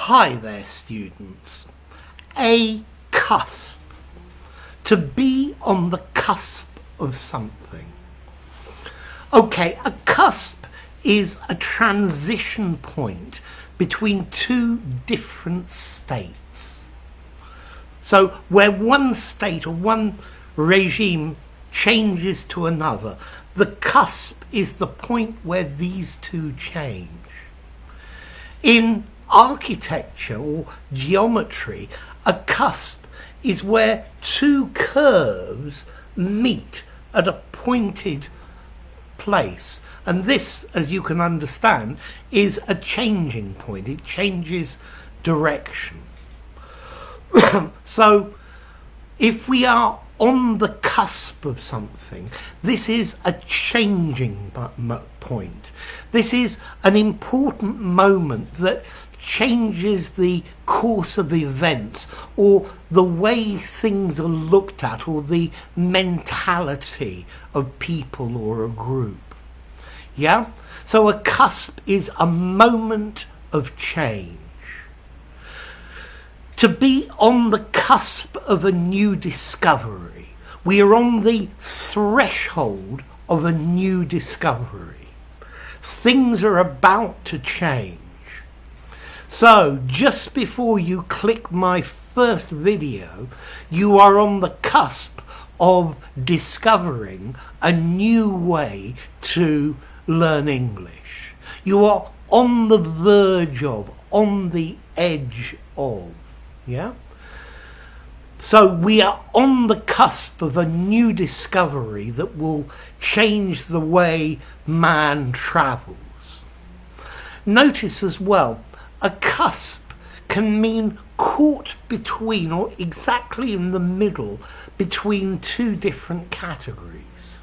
Hi there, students. A cusp. To be on the cusp of something. Okay, a cusp is a transition point between two different states. So where one state or one regime changes to another, the cusp is the point where these two change. In architecture or geometry, a cusp is where two curves meet at a pointed place, and this, as you can understand, is a changing point. It changes direction. So if we are on the cusp of something, this is a changing point. This is an important moment that changes the course of events, or the way things are looked at, or the mentality of people or a group. Yeah? So a cusp is a moment of change. To be on the cusp of a new discovery. We are on the threshold of a new discovery. Things are about to change. So, just before you click my first video, you are on the cusp of discovering a new way to learn English. You are on the verge of, on the edge of. Yeah? So we are on the cusp of a new discovery that will change the way man travels. Notice as well, a cusp can mean caught between, or exactly in the middle between two different categories.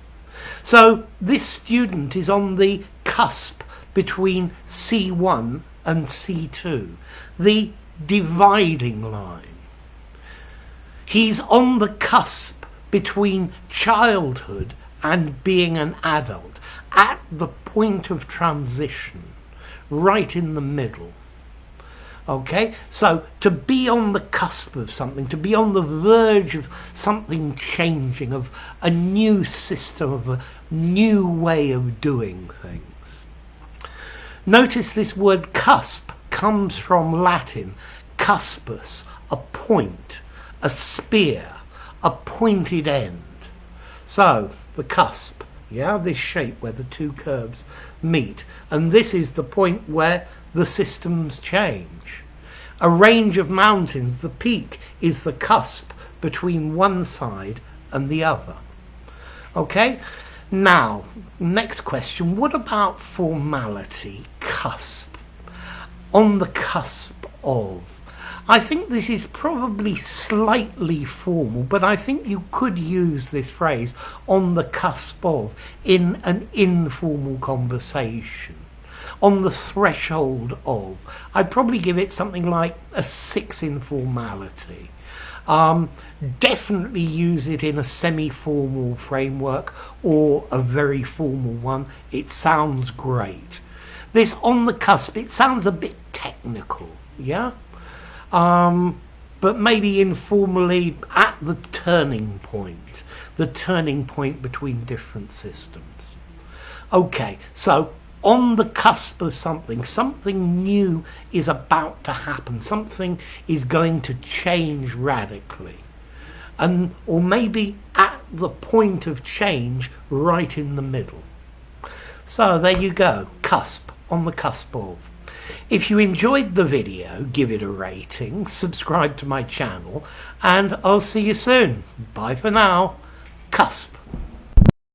So this student is on the cusp between C1 and C2, the dividing line. He's on the cusp between childhood and being an adult, at the point of transition, right in the middle. Okay, so to be on the cusp of something, to be on the verge of something changing, of a new system, of a new way of doing things. Notice this word cusp comes from Latin, cuspus, a point, a spear, a pointed end. So, the cusp, yeah, this shape where the two curves meet. And this is the point where the systems change. A range of mountains, the peak is the cusp between one side and the other. Okay? Now, next question, what about formality? Cusp. On the cusp of. I think this is probably slightly formal, but I think you could use this phrase, on the cusp of, in an informal conversation. On the threshold of. I'd probably give it something like a 6 in formality. Definitely use it in a semi-formal framework or a very formal one. It sounds great. This on the cusp, it sounds a bit technical, yeah? But maybe informally at the turning point between different systems. Okay, so on the cusp of something, something new is about to happen, something is going to change radically. Or maybe at the point of change, right in the middle. So there you go, cusp, on the cusp of. If you enjoyed the video, give it a rating, subscribe to my channel, and I'll see you soon. Bye for now. Cusp.